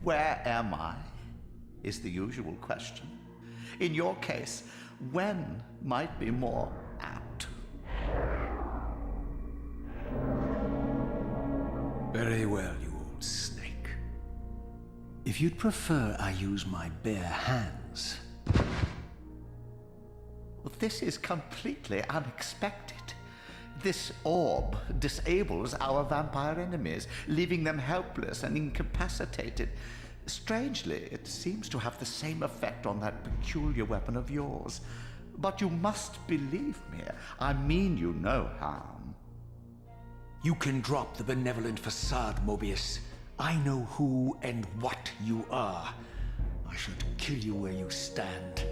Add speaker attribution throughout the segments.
Speaker 1: Where am I? Is the usual question. In your case, when might be more apt.
Speaker 2: Very well, you old snake. If you'd prefer I use my bare hands...
Speaker 1: This is completely unexpected. This orb disables our vampire enemies, leaving them helpless and incapacitated. Strangely, it seems to have the same effect on that peculiar weapon of yours. But you must believe me. I mean you no harm.
Speaker 2: You can drop the benevolent facade, Mobius. I know who and what you are. I should kill you where you stand.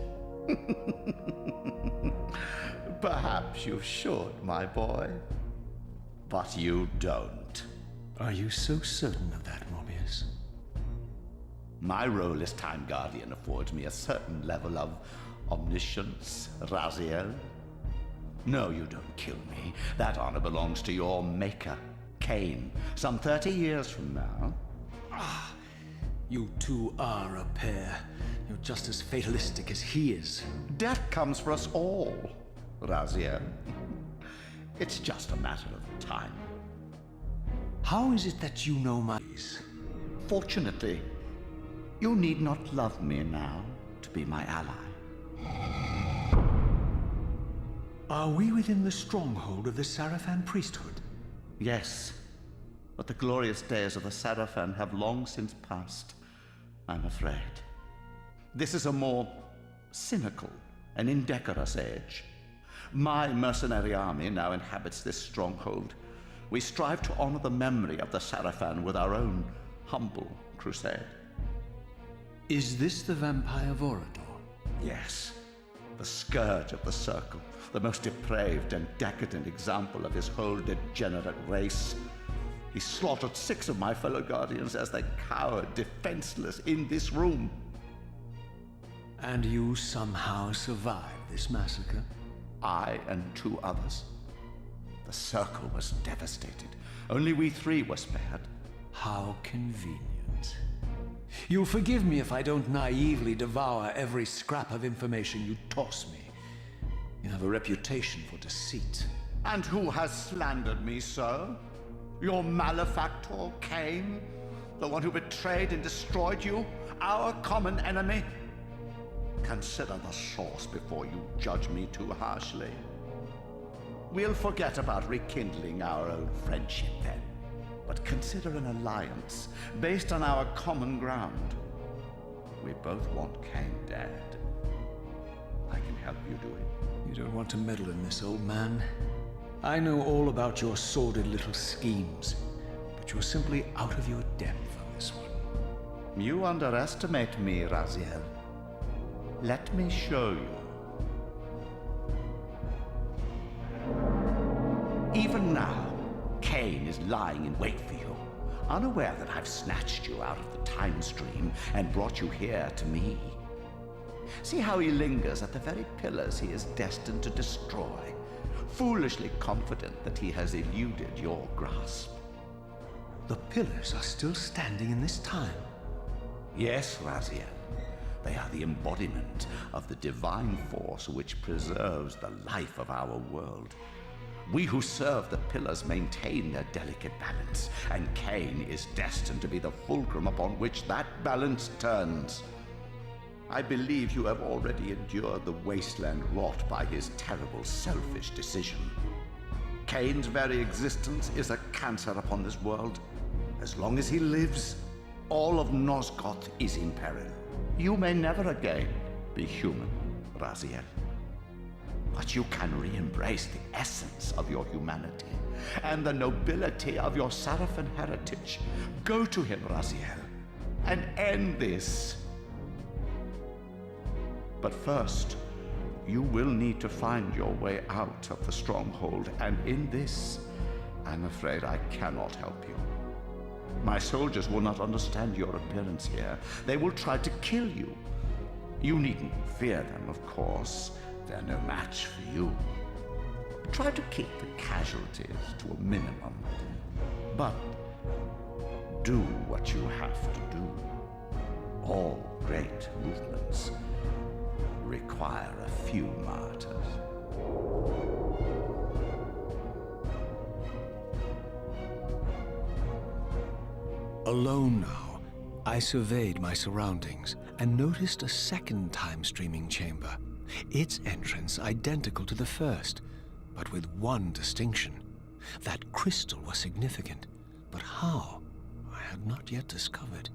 Speaker 1: Perhaps you should, my boy. But you don't.
Speaker 2: Are you so certain of that, Mobius?
Speaker 1: My role as Time Guardian affords me a certain level of omniscience, Raziel. No, you don't kill me. That honor belongs to your maker, Kain, some 30 years from now.
Speaker 2: Ah, you two are a pair. You're just as fatalistic as he is.
Speaker 1: Death comes for us all, Raziel. It's just a matter of time.
Speaker 2: How is it that you know my...
Speaker 1: Fortunately, you need not love me now to be my ally.
Speaker 2: Are we within the stronghold of the Sarafan priesthood?
Speaker 1: Yes, but the glorious days of the Sarafan have long since passed, I'm afraid. This is a more cynical and indecorous age. My mercenary army now inhabits this stronghold. We strive to honor the memory of the Sarafan with our own humble crusade.
Speaker 2: Is this the vampire Vorador?
Speaker 1: Yes, the scourge of the Circle, the most depraved and decadent example of his whole degenerate race. He slaughtered 6 of my fellow Guardians as they cowered defenseless in this room.
Speaker 2: And you somehow survived this massacre?
Speaker 1: I and 2 others. The Circle was devastated. Only we 3 were spared.
Speaker 2: How convenient. You'll forgive me if I don't naively devour every scrap of information you toss me. You have a reputation for deceit.
Speaker 1: And who has slandered me so? Your malefactor, Kain? The one who betrayed and destroyed you? Our common enemy? Consider the source before you judge me too harshly. We'll forget about rekindling our old friendship then, but consider an alliance based on our common ground. We both want Kain dead. I can help you do it.
Speaker 2: You don't want to meddle in this, old man. I know all about your sordid little schemes, but you're simply out of your depth on this one.
Speaker 1: You underestimate me, Raziel. Let me show you. Even now, Kain is lying in wait for you, unaware that I've snatched you out of the time stream and brought you here to me. See how he lingers at the very pillars he is destined to destroy, foolishly confident that he has eluded your grasp.
Speaker 2: The pillars are still standing in this time.
Speaker 1: Yes, Raziel. They are the embodiment of the divine force which preserves the life of our world. We who serve the pillars maintain their delicate balance, and Kain is destined to be the fulcrum upon which that balance turns. I believe you have already endured the wasteland wrought by his terrible, selfish decision. Kain's very existence is a cancer upon this world. As long as he lives, all of Nosgoth is in peril. You may never again be human, Raziel. But you can re-embrace the essence of your humanity and the nobility of your Sarafan heritage. Go to him, Raziel, and end this. But first, you will need to find your way out of the stronghold, and in this, I'm afraid I cannot help you. My soldiers will not understand your appearance here. They will try to kill you. You needn't fear them, of course. They're no match for you. Try to keep the casualties to a minimum. But do what you have to do, All great movements require a few martyrs.
Speaker 2: Alone now, I surveyed my surroundings and noticed a second time-streaming chamber. Its entrance identical to the first, but with one distinction. That crystal was significant, but how, I had not yet discovered.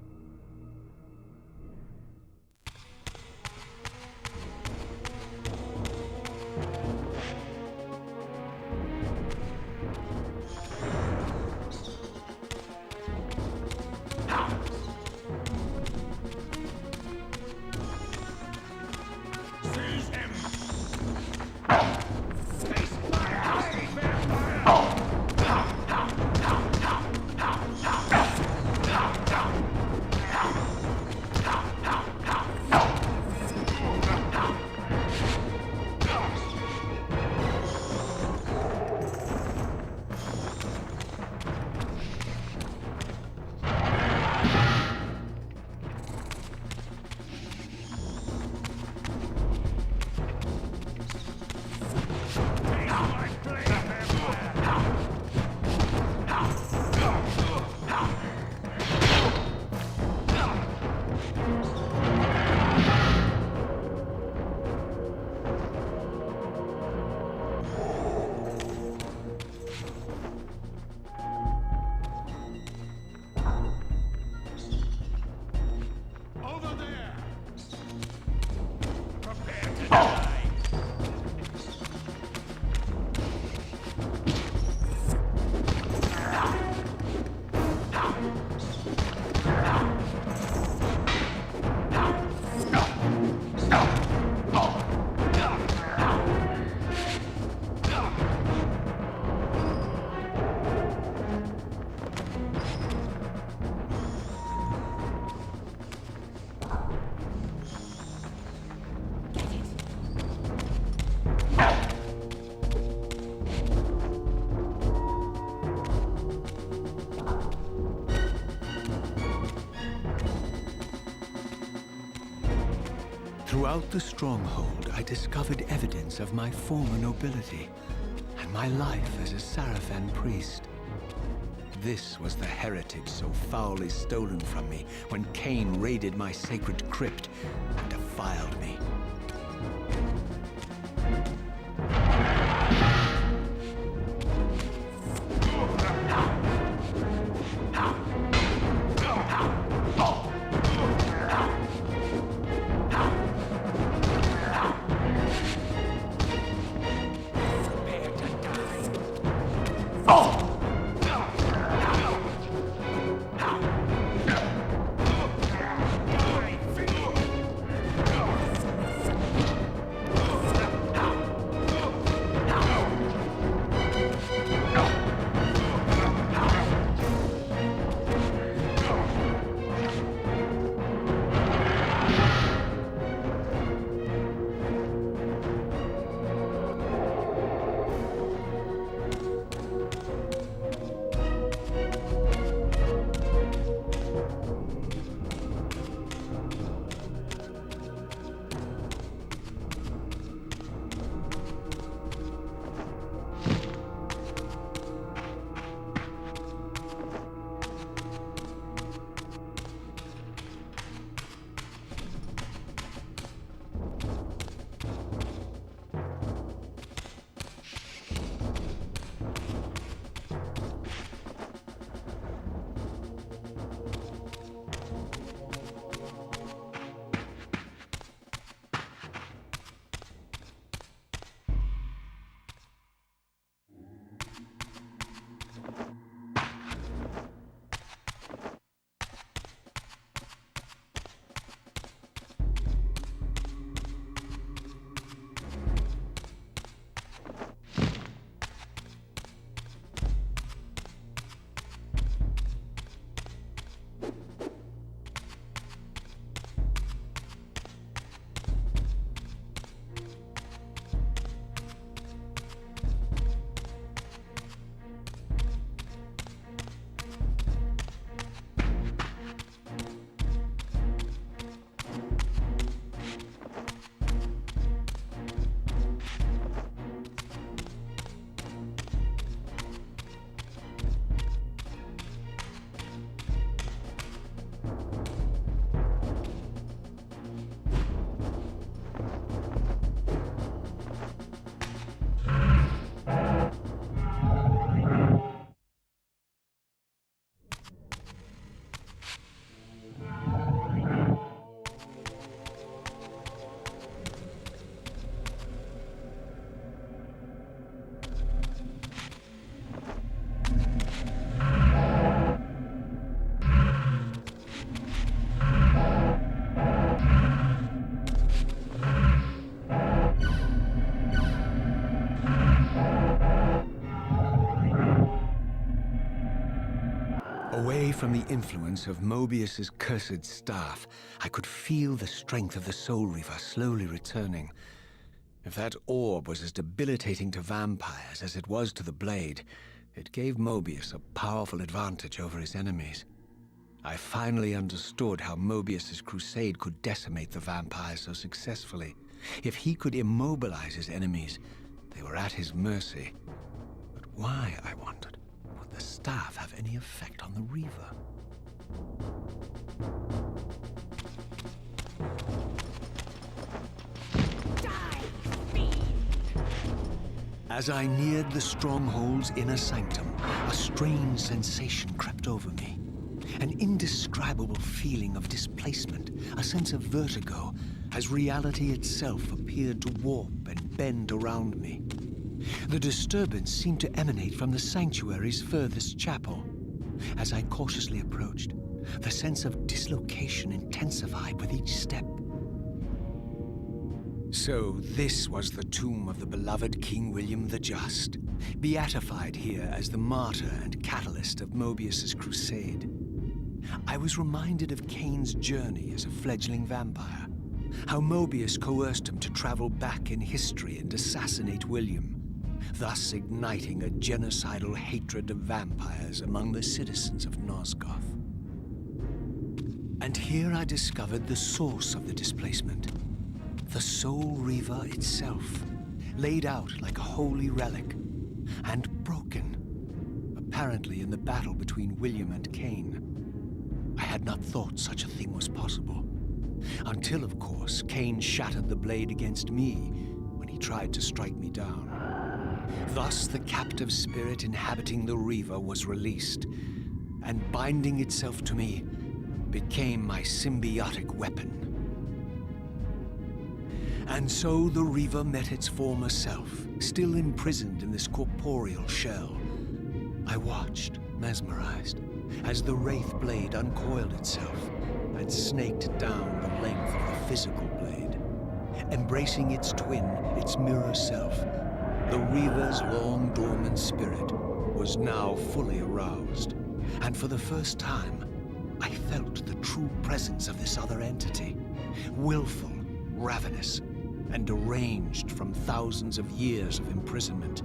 Speaker 2: Throughout the stronghold, I discovered evidence of my former nobility and my life as a Sarafan priest. This was the heritage so foully stolen from me when Kain raided my sacred crypt and defiled me. Away from the influence of Mobius's cursed staff, I could feel the strength of the Soul Reaver slowly returning. If that orb was as debilitating to vampires as it was to the blade, it gave Mobius a powerful advantage over his enemies. I finally understood how Mobius's crusade could decimate the vampires so successfully. If he could immobilize his enemies, they were at his mercy. But why, I wondered, would the staff have any effect on the Reaver? As I neared the stronghold's inner sanctum, a strange sensation crept over me. An indescribable feeling of displacement, a sense of vertigo, as reality itself appeared to warp and bend around me. The disturbance seemed to emanate from the sanctuary's furthest chapel. As I cautiously approached, the sense of dislocation intensified with each step. So this was the tomb of the beloved King William the Just, beatified here as the martyr and catalyst of Mobius's crusade. I was reminded of Kain's journey as a fledgling vampire, how Mobius coerced him to travel back in history and assassinate William, thus igniting a genocidal hatred of vampires among the citizens of Nosgoth. And here I discovered the source of the displacement. The Soul Reaver itself, laid out like a holy relic, and broken, apparently in the battle between William and Kain. I had not thought such a thing was possible. Until, of course, Kain shattered the blade against me when he tried to strike me down. Thus, the captive spirit inhabiting the Reaver was released, and binding itself to me, became my symbiotic weapon. And so the Reaver met its former self, still imprisoned in this corporeal shell. I watched, mesmerized, as the Wraith blade uncoiled itself and snaked down the length of the physical blade. Embracing its twin, its mirror self, the Reaver's long-dormant spirit was now fully aroused. And for the first time, I felt the true presence of this other entity, willful, ravenous, and deranged from thousands of years of imprisonment.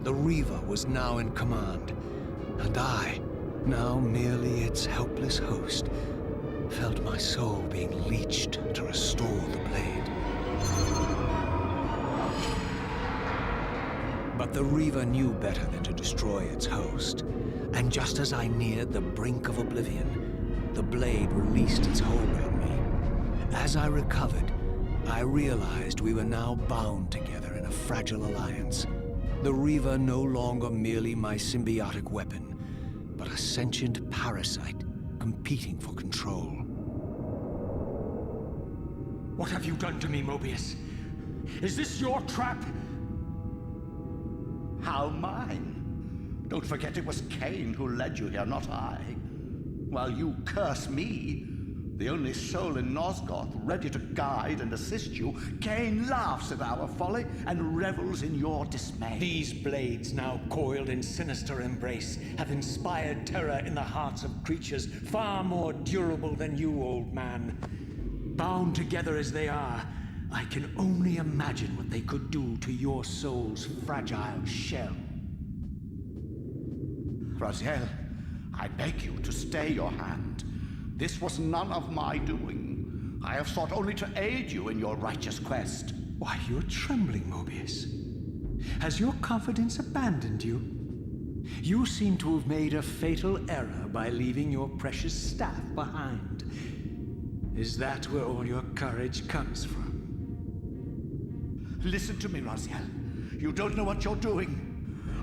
Speaker 2: The Reaver was now in command, and I, now merely its helpless host, felt my soul being leached to restore the blade. But the Reaver knew better than to destroy its host, and just as I neared the brink of oblivion, the blade released its hold on me. As I recovered, I realized we were now bound together in a fragile alliance. The Reaver no longer merely my symbiotic weapon, but a sentient parasite competing for control.
Speaker 3: What have you done to me, Mobius? Is this your trap?
Speaker 1: How mine? Don't forget it was Kain who led you here, not I. While you curse me, the only soul in Nosgoth ready to guide and assist you, Kain laughs at our folly and revels in your dismay.
Speaker 3: These blades, now coiled in sinister embrace, have inspired terror in the hearts of creatures far more durable than you, old man. Bound together as they are, I can only imagine what they could do to your soul's fragile shell.
Speaker 1: Raziel, I beg you to stay your hand. This was none of my doing. I have sought only to aid you in your righteous quest.
Speaker 3: Why, you're trembling, Mobius. Has your confidence abandoned you? You seem to have made a fatal error by leaving your precious staff behind. Is that where all your courage comes from?
Speaker 1: Listen to me, Raziel. You don't know what you're doing.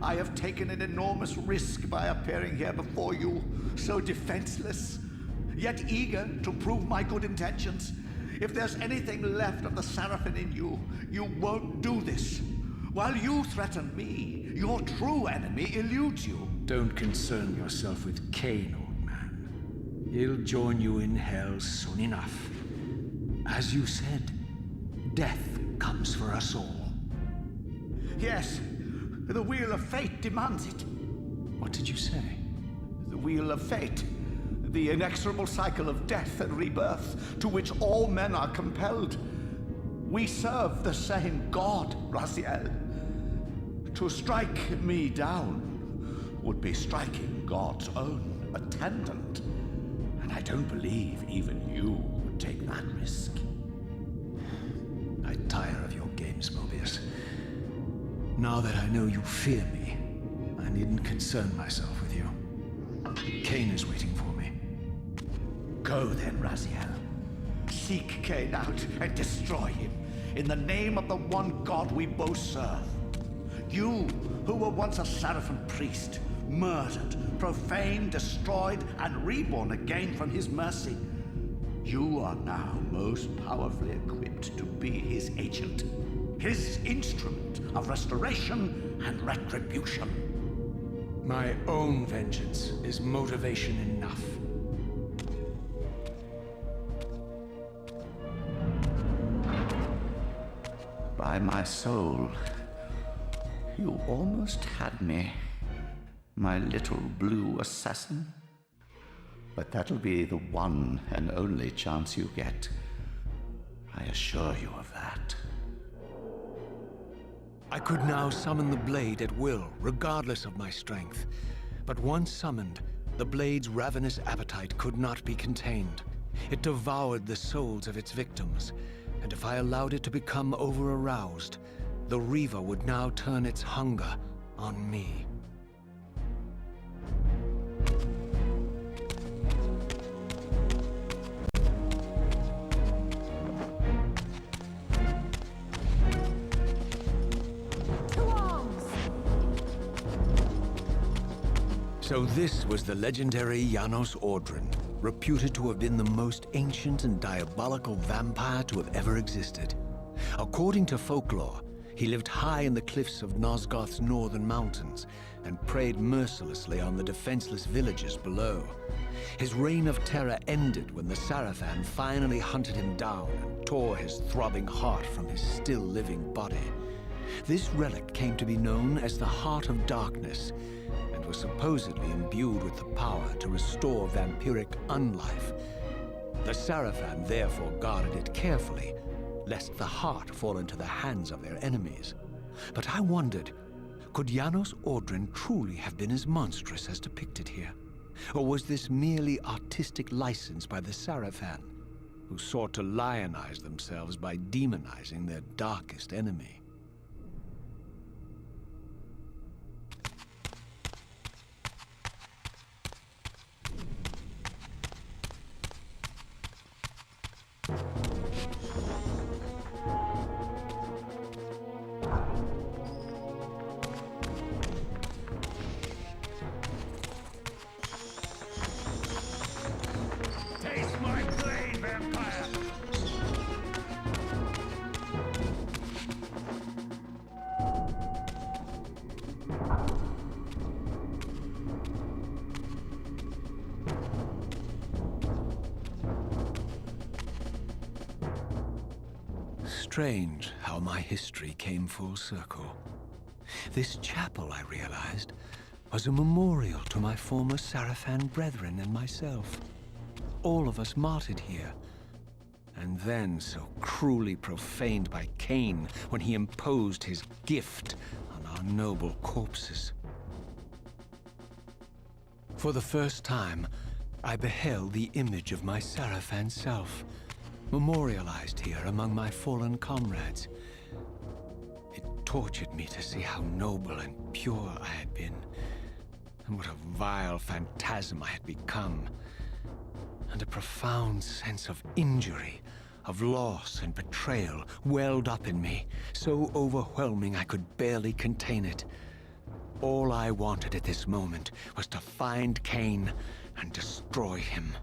Speaker 1: I have taken an enormous risk by appearing here before you, so defenseless, yet eager to prove my good intentions. If there's anything left of the Seraphim in you, you won't do this. While you threaten me, your true enemy eludes you.
Speaker 3: Don't concern yourself with Kain, old man. He'll join you in hell soon enough. As you said, death comes for us all.
Speaker 1: Yes, the wheel of fate demands it.
Speaker 3: What did you say?
Speaker 1: The wheel of fate, the inexorable cycle of death and rebirth to which all men are compelled. We serve the same God, Raziel. To strike me down would be striking God's own attendant. And I don't believe even you would take that risk.
Speaker 2: I tire of your games, Mobius. Now that I know you fear me, I needn't concern myself with you. Kain is waiting for me.
Speaker 1: Go then, Raziel. Seek Kain out and destroy him in the name of the one God we both serve. You, who were once a Seraphim priest, murdered, profaned, destroyed, and reborn again from his mercy. You are now most powerfully equipped to be his agent, his instrument of restoration and retribution.
Speaker 3: My own vengeance is motivation enough.
Speaker 1: By my soul, you almost had me, my little blue assassin. But that'll be the one and only chance you get. I assure you of that.
Speaker 2: I could now summon the blade at will, regardless of my strength. But once summoned, the blade's ravenous appetite could not be contained. It devoured the souls of its victims, and if I allowed it to become over-aroused, the Reaver would now turn its hunger on me. So this was the legendary Janos Ordren, reputed to have been the most ancient and diabolical vampire to have ever existed. According to folklore, he lived high in the cliffs of Nosgoth's northern mountains and preyed mercilessly on the defenseless villages below. His reign of terror ended when the Sarafan finally hunted him down and tore his throbbing heart from his still-living body. This relic came to be known as the Heart of Darkness, and was supposedly imbued with the power to restore vampiric unlife. The Sarafan therefore guarded it carefully, lest the heart fall into the hands of their enemies. But I wondered, could Janos Ordren truly have been as monstrous as depicted here? Or was this merely artistic license by the Sarafan, who sought to lionize themselves by demonizing their darkest enemy?
Speaker 1: Taste my blade, vampire!
Speaker 2: Strange how my history came full circle. This chapel, I realized, was a memorial to my former Sarafan brethren and myself. All of us martyred here, and then so cruelly profaned by Kain when he imposed his gift on our noble corpses. For the first time, I beheld the image of my Sarafan self, memorialized here among my fallen comrades. It tortured me to see how noble and pure I had been, and what a vile phantasm I had become. And a profound sense of injury, of loss and betrayal welled up in me, so overwhelming I could barely contain it. All I wanted at this moment was to find Kain and destroy him.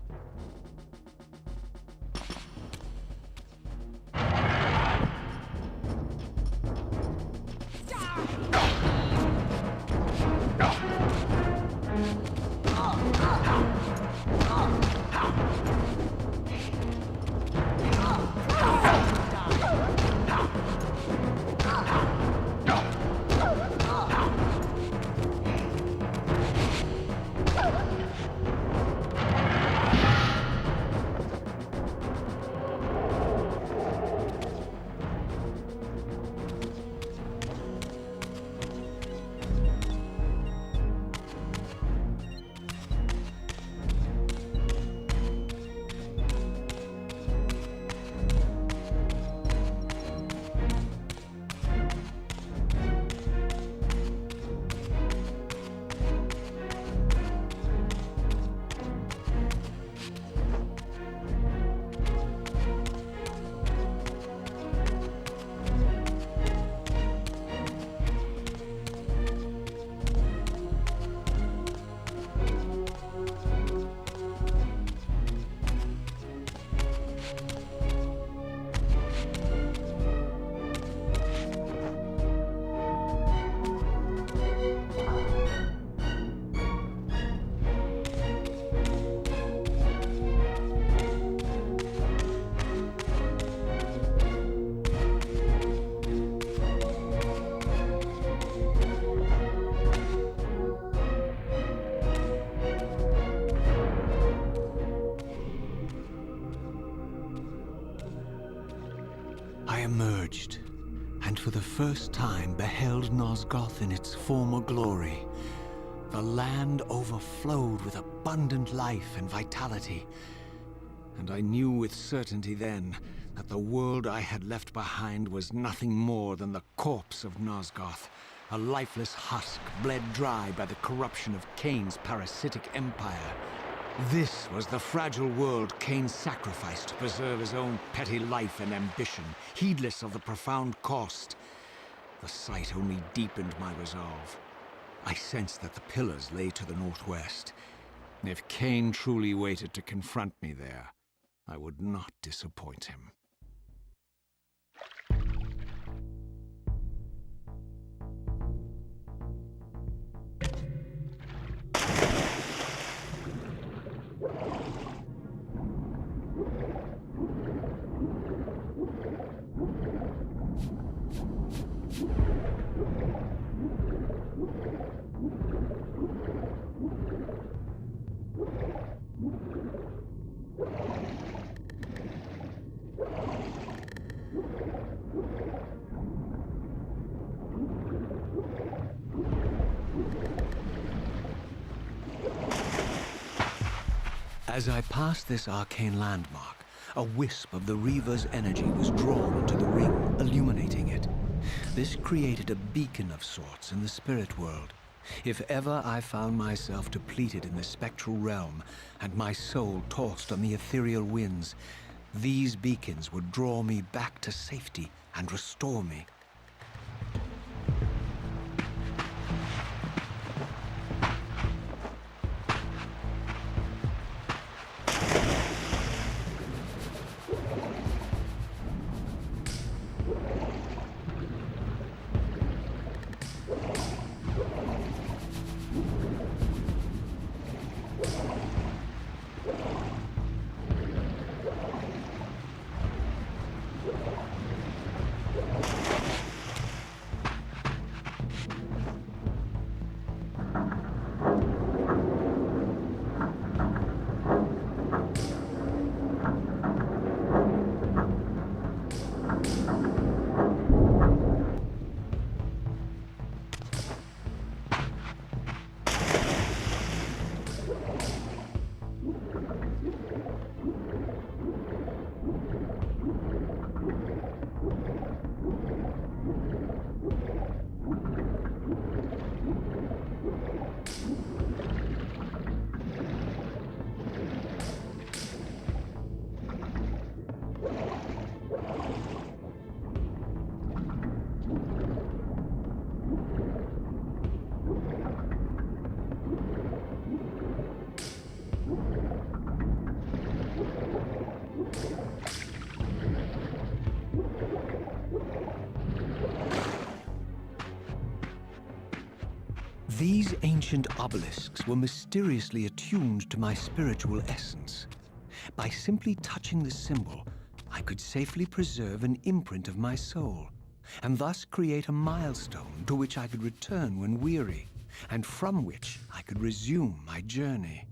Speaker 2: emerged, and for the first time beheld Nosgoth in its former glory. The land overflowed with abundant life and vitality, and I knew with certainty then that the world I had left behind was nothing more than the corpse of Nosgoth, a lifeless husk bled dry by the corruption of Kain's parasitic empire. This was the fragile world Kain sacrificed to preserve his own petty life and ambition, heedless of the profound cost. The sight only deepened my resolve. I sensed that the pillars lay to the northwest. If Kain truly waited to confront me there, I would not disappoint him. As I passed this arcane landmark, a wisp of the Reaver's energy was drawn into the ring, illuminating it. This created a beacon of sorts in the spirit world. If ever I found myself depleted in the spectral realm, and my soul tossed on the ethereal winds, these beacons would draw me back to safety and restore me. These ancient obelisks were mysteriously attuned to my spiritual essence. By simply touching the symbol, I could safely preserve an imprint of my soul, and thus create a milestone to which I could return when weary, and from which I could resume my journey.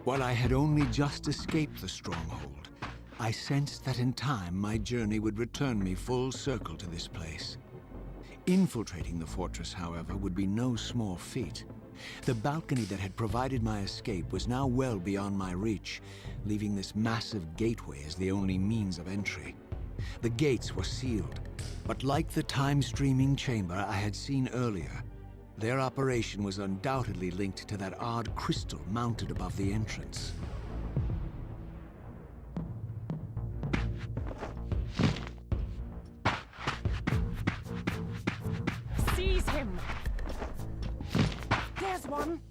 Speaker 2: While I had only just escaped the stronghold, I sensed that in time my journey would return me full circle to this place. Infiltrating the fortress, however, would be no small feat. The balcony that had provided my escape was now well beyond my reach, leaving this massive gateway as the only means of entry. The gates were sealed, but like the time-streaming chamber I had seen earlier, their operation was undoubtedly linked to that odd crystal mounted above the entrance.
Speaker 4: Seize him! There's one!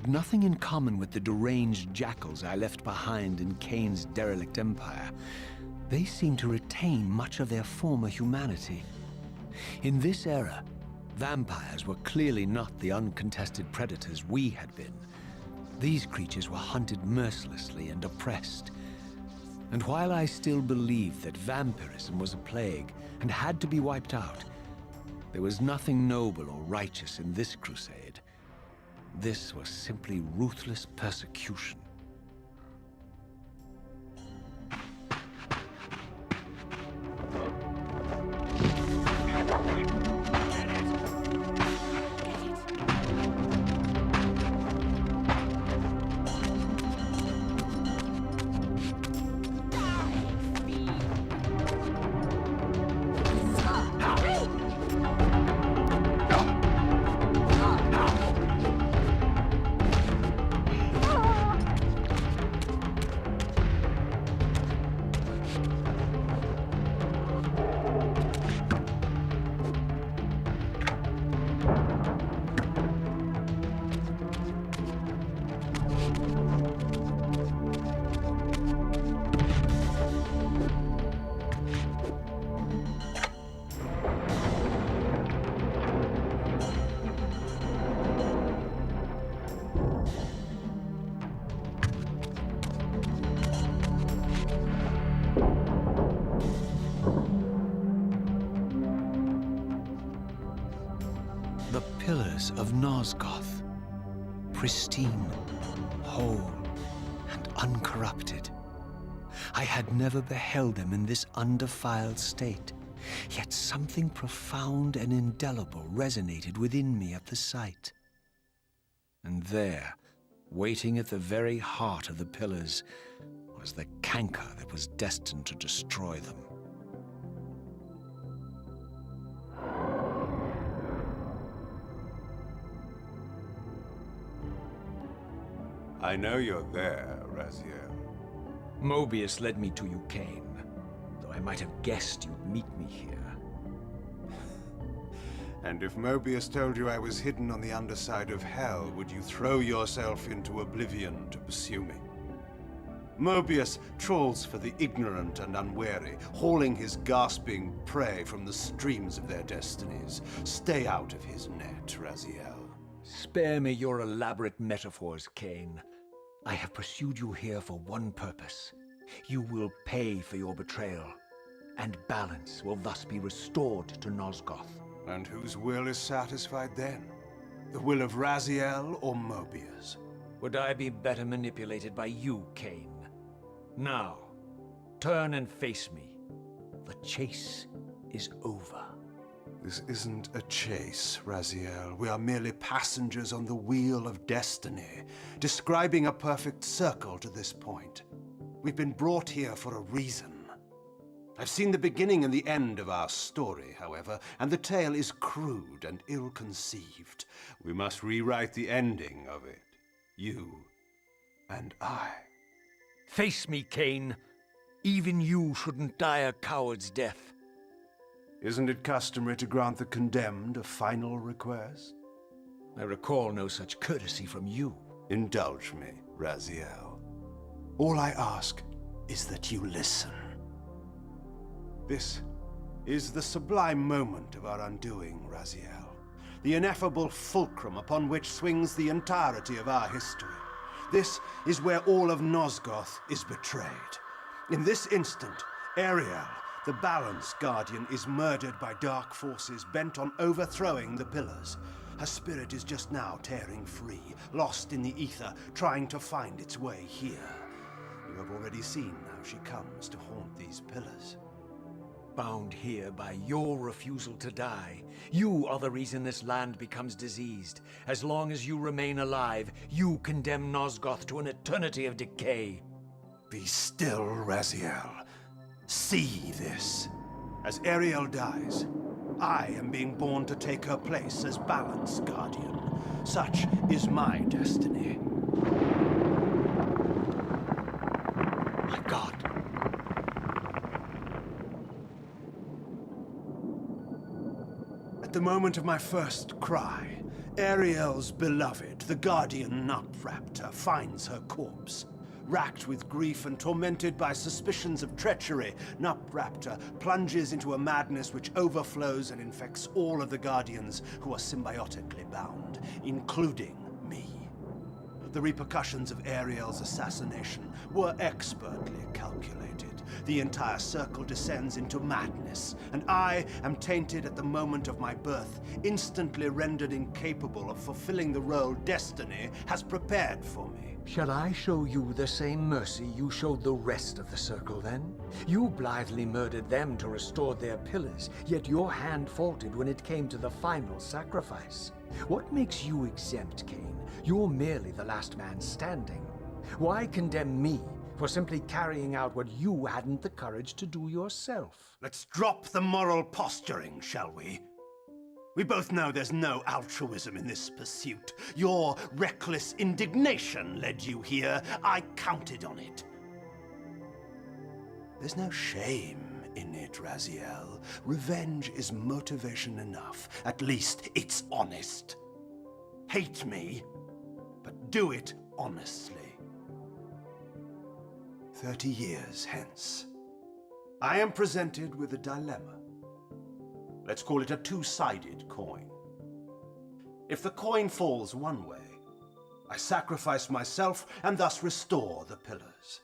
Speaker 2: Nothing in common with the deranged jackals I left behind in Kain's derelict empire. They seem to retain much of their former humanity. In this era, vampires were clearly not the uncontested predators we had been. These creatures were hunted mercilessly and oppressed. And while I still believed that vampirism was a plague and had to be wiped out, there was nothing noble or righteous in this crusade. This was simply ruthless persecution. Of Nosgoth, pristine, whole, and uncorrupted. I had never beheld them in this undefiled state, yet something profound and indelible resonated within me at the sight. And there, waiting at the very heart of the pillars, was the canker that was destined to destroy them.
Speaker 4: I know you're there, Raziel.
Speaker 2: Mobius led me to you, Kain, though I might have guessed you'd meet me here.
Speaker 4: And if Mobius told you I was hidden on the underside of hell, would you throw yourself into oblivion to pursue me? Mobius trawls for the ignorant and unwary, hauling his gasping prey from the streams of their destinies. Stay out of his net, Raziel.
Speaker 2: Spare me your elaborate metaphors, Kain. I have pursued you here for one purpose. You will pay for your betrayal, and balance will thus be restored to Nosgoth.
Speaker 4: And whose will is satisfied then? The will of Raziel or Mobius?
Speaker 2: Would I be better manipulated by you, Kain? Now, turn and face me. The chase is over.
Speaker 4: This isn't a chase, Raziel. We are merely passengers on the wheel of destiny, describing a perfect circle to this point. We've been brought here for a reason. I've seen the beginning and the end of our story, however, and the tale is crude and ill-conceived. We must rewrite the ending of it. You and I.
Speaker 2: Face me, Kain. Even you shouldn't die a coward's death.
Speaker 4: Isn't it customary to grant the condemned a final request?
Speaker 2: I recall no such courtesy from you.
Speaker 4: Indulge me, Raziel. All I ask is that you listen. This is the sublime moment of our undoing, Raziel. The ineffable fulcrum upon which swings the entirety of our history. This is where all of Nosgoth is betrayed. In this instant, Ariel, the Balance Guardian, is murdered by dark forces bent on overthrowing the Pillars. Her spirit is just now tearing free, lost in the ether, trying to find its way here. You have already seen how she comes to haunt these Pillars.
Speaker 3: Bound here by your refusal to die. You are the reason this land becomes diseased. As long as you remain alive, you condemn Nosgoth to an eternity of decay.
Speaker 4: Be still, Raziel. See this. As Ariel dies, I am being born to take her place as Balance Guardian. Such is my destiny.
Speaker 3: My God.
Speaker 4: At the moment of my first cry, Ariel's beloved, the Guardian Nutraptor, finds her corpse. Racked with grief and tormented by suspicions of treachery, Nutraptor plunges into a madness which overflows and infects all of the Guardians who are symbiotically bound, including me. The repercussions of Ariel's assassination were expertly calculated. The entire circle descends into madness, and I am tainted at the moment of my birth, instantly rendered incapable of fulfilling the role destiny has prepared for me.
Speaker 3: Shall I show you the same mercy you showed the rest of the Circle, then? You blithely murdered them to restore their pillars, yet your hand faltered when it came to the final sacrifice. What makes you exempt, Kain? You're merely the last man standing. Why condemn me for simply carrying out what you hadn't the courage to do yourself?
Speaker 4: Let's drop the moral posturing, shall we? We both know there's no altruism in this pursuit. Your reckless indignation led you here. I counted on it. There's no shame in it, Raziel. Revenge is motivation enough. At least it's honest. Hate me, but do it honestly. 30 years hence, I am presented with a dilemma. Let's call it a two-sided coin. If the coin falls one way, I sacrifice myself and thus restore the pillars.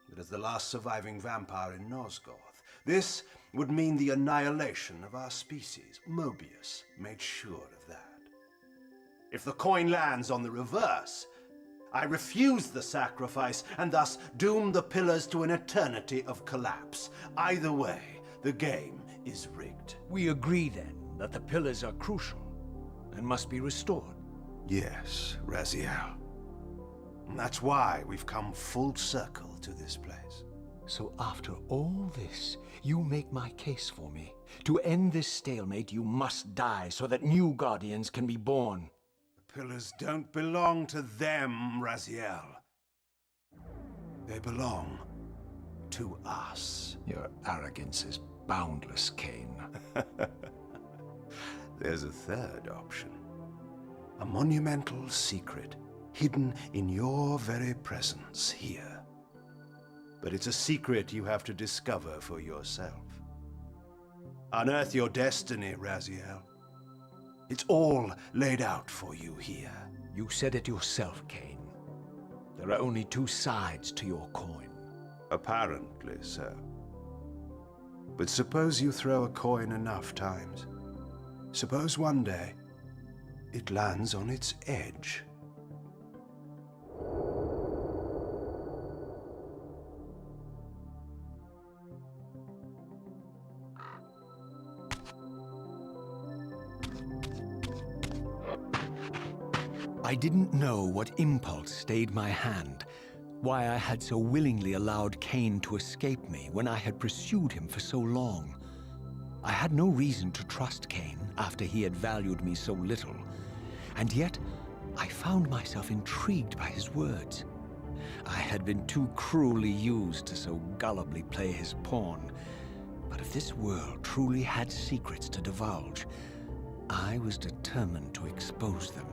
Speaker 4: But as the last surviving vampire in Nosgoth, this would mean the annihilation of our species. Mobius made sure of that. If the coin lands on the reverse, I refuse the sacrifice and thus doom the pillars to an eternity of collapse. Either way, the game is rigged.
Speaker 3: We agree, then, that the pillars are crucial and must be restored.
Speaker 4: Yes, Raziel. And that's why we've come full circle to this place.
Speaker 3: So after all this, you make my case for me. To end this stalemate, you must die so that new Guardians can be born.
Speaker 4: The pillars don't belong to them, Raziel. They belong to us.
Speaker 3: Your arrogance is boundless, Kain.
Speaker 4: There's a third option. A monumental secret hidden in your very presence here. But it's a secret you have to discover for yourself. Unearth your destiny, Raziel. It's all laid out for you here.
Speaker 3: You said it yourself, Kain. There are only two sides to your coin.
Speaker 4: Apparently so. But suppose you throw a coin enough times. Suppose one day it lands on its edge.
Speaker 2: I didn't know what impulse stayed my hand, why I had so willingly allowed Kain to escape me when I had pursued him for so long. I had no reason to trust Kain after he had valued me so little, and yet I found myself intrigued by his words. I had been too cruelly used to so gullibly play his pawn, but if this world truly had secrets to divulge, I was determined to expose them.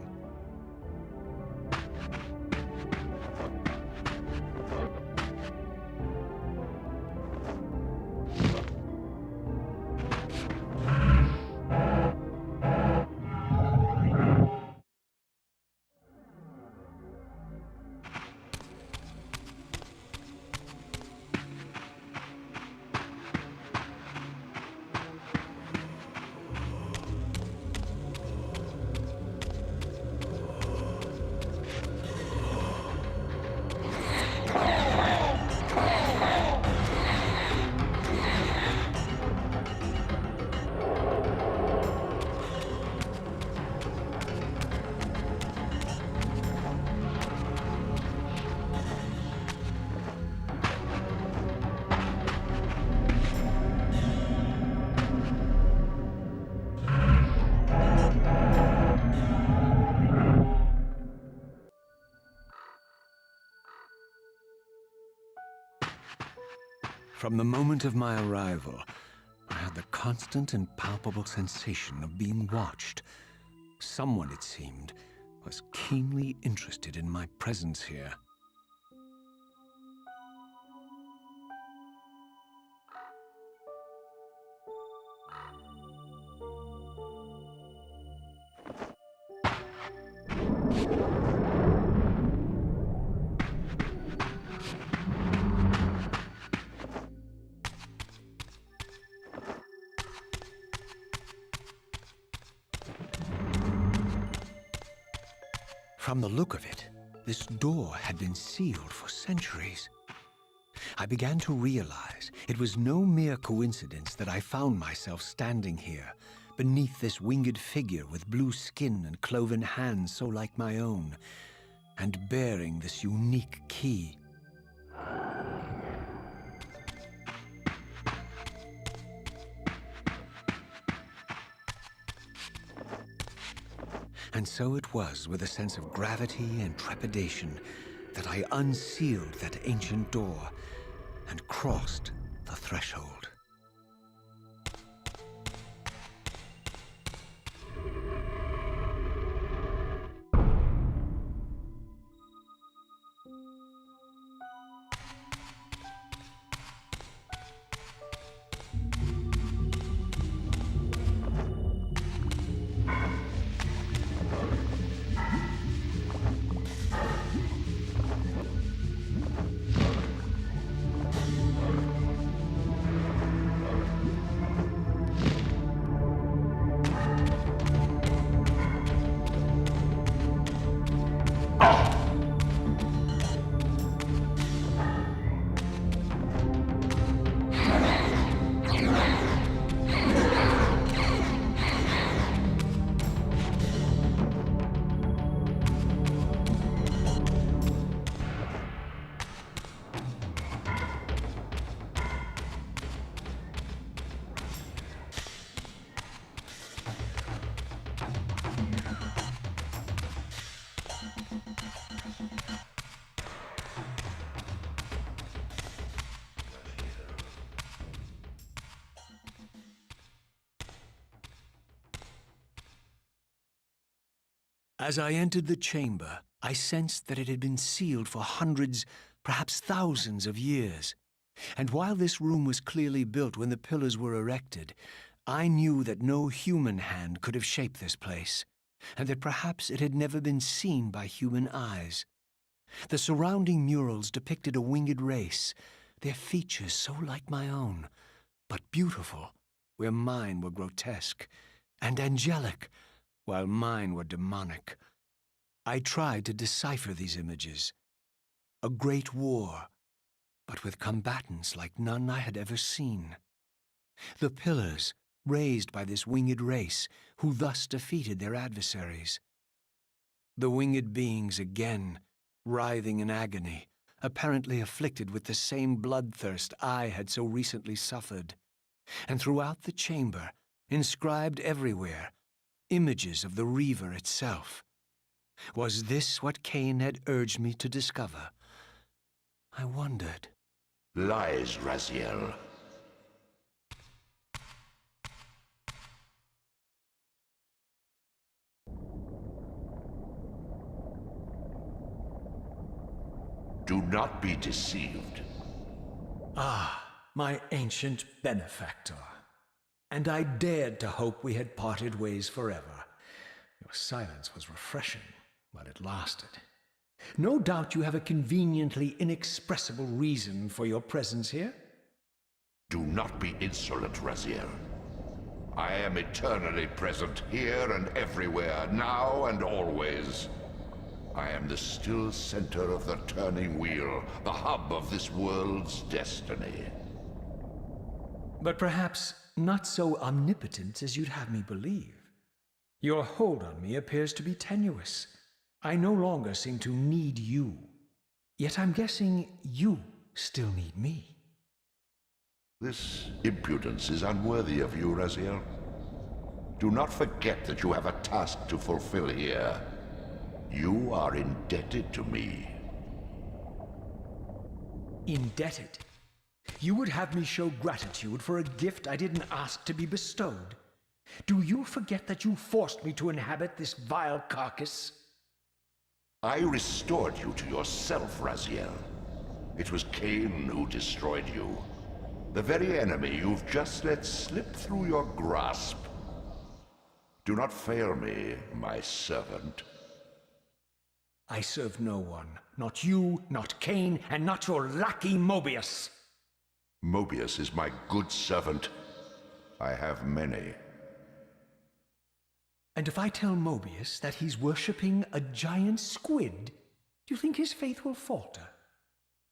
Speaker 2: From the moment of my arrival, I had the constant and palpable sensation of being watched. Someone, it seemed, was keenly interested in my presence here. From the look of it, this door had been sealed for centuries. I began to realize it was no mere coincidence that I found myself standing here, beneath this winged figure with blue skin and cloven hands so like my own, and bearing this unique key. And so it was with a sense of gravity and trepidation that I unsealed that ancient door and crossed the threshold. As I entered the chamber, I sensed that it had been sealed for hundreds, perhaps thousands of years. And while this room was clearly built when the pillars were erected, I knew that no human hand could have shaped this place, and that perhaps it had never been seen by human eyes. The surrounding murals depicted a winged race, their features so like my own, but beautiful, where mine were grotesque, and angelic, while mine were demonic. I tried to decipher these images. A great war, but with combatants like none I had ever seen. The pillars, raised by this winged race, who thus defeated their adversaries. The winged beings again, writhing in agony, apparently afflicted with the same bloodthirst I had so recently suffered. And throughout the chamber, inscribed everywhere, images of the Reaver itself. Was this what Kain had urged me to discover? I wondered.
Speaker 1: Lies, Raziel. Do not be deceived.
Speaker 3: Ah, my ancient benefactor. And I dared to hope we had parted ways forever. Your silence was refreshing while it lasted. No doubt you have a conveniently inexpressible reason for your presence here?
Speaker 1: Do not be insolent, Raziel. I am eternally present here and everywhere, now and always. I am the still center of the turning wheel, the hub of this world's destiny.
Speaker 3: But perhaps not so omnipotent as you'd have me believe. Your hold on me appears to be tenuous. I no longer seem to need you. Yet I'm guessing you still need me.
Speaker 1: This impudence is unworthy of you, Raziel. Do not forget that you have a task to fulfill here. You are indebted to me.
Speaker 3: Indebted? You would have me show gratitude for a gift I didn't ask to be bestowed. Do you forget that you forced me to inhabit this vile carcass?
Speaker 5: I restored you to yourself, Raziel. It was Kain who destroyed you. The very enemy you've just let slip through your grasp. Do not fail me, my servant.
Speaker 3: I serve no one. Not you, not Kain, and not your lackey Mobius.
Speaker 5: Mobius is my good servant. I have many.
Speaker 3: And if I tell Mobius that he's worshipping a giant squid, do you think his faith will falter?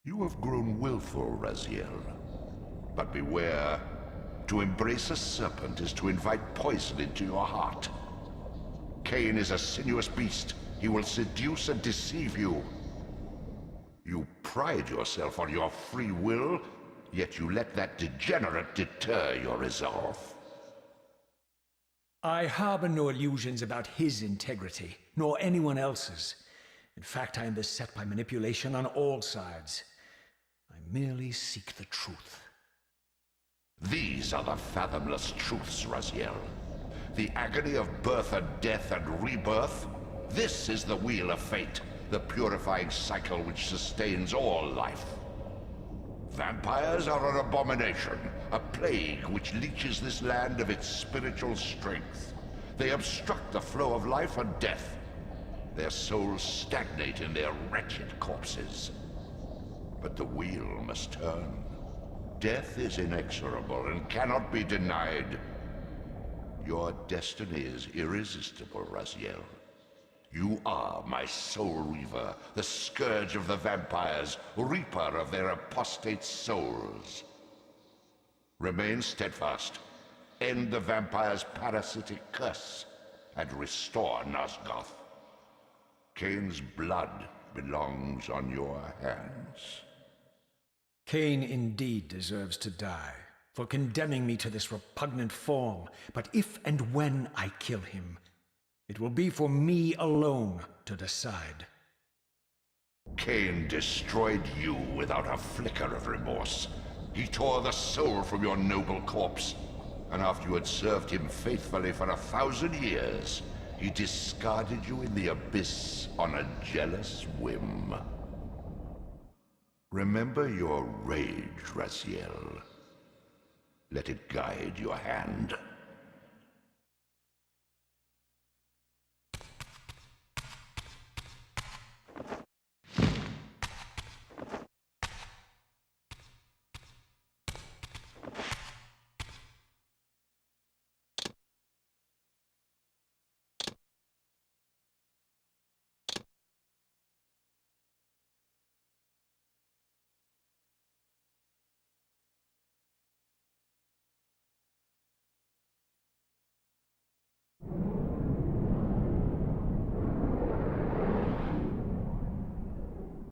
Speaker 5: You have grown willful, Raziel. But beware. To embrace a serpent is to invite poison into your heart. Kain is a sinuous beast. He will seduce and deceive you. You pride yourself on your free will, yet you let that degenerate deter your resolve.
Speaker 3: I harbor no illusions about his integrity, nor anyone else's. In fact, I am beset by manipulation on all sides. I merely seek the truth.
Speaker 5: These are the fathomless truths, Raziel. The agony of birth and death and rebirth. This is the wheel of fate, the purifying cycle which sustains all life. Vampires are an abomination, a plague which leeches this land of its spiritual strength. They obstruct the flow of life and death. Their souls stagnate in their wretched corpses. But the wheel must turn. Death is inexorable and cannot be denied. Your destiny is irresistible, Raziel. You are my soul Reaver, the scourge of the vampires, reaper of their apostate souls. Remain steadfast, end the vampire's parasitic curse, and restore Nosgoth. Kain's blood belongs on your hands.
Speaker 3: Kain indeed deserves to die for condemning me to this repugnant form, but if and when I kill him, it will be for me alone to decide.
Speaker 5: Kain destroyed you without a flicker of remorse. He tore the soul from your noble corpse, and after you had served him faithfully for 1,000 years, he discarded you in the abyss on a jealous whim. Remember your rage, Raziel. Let it guide your hand.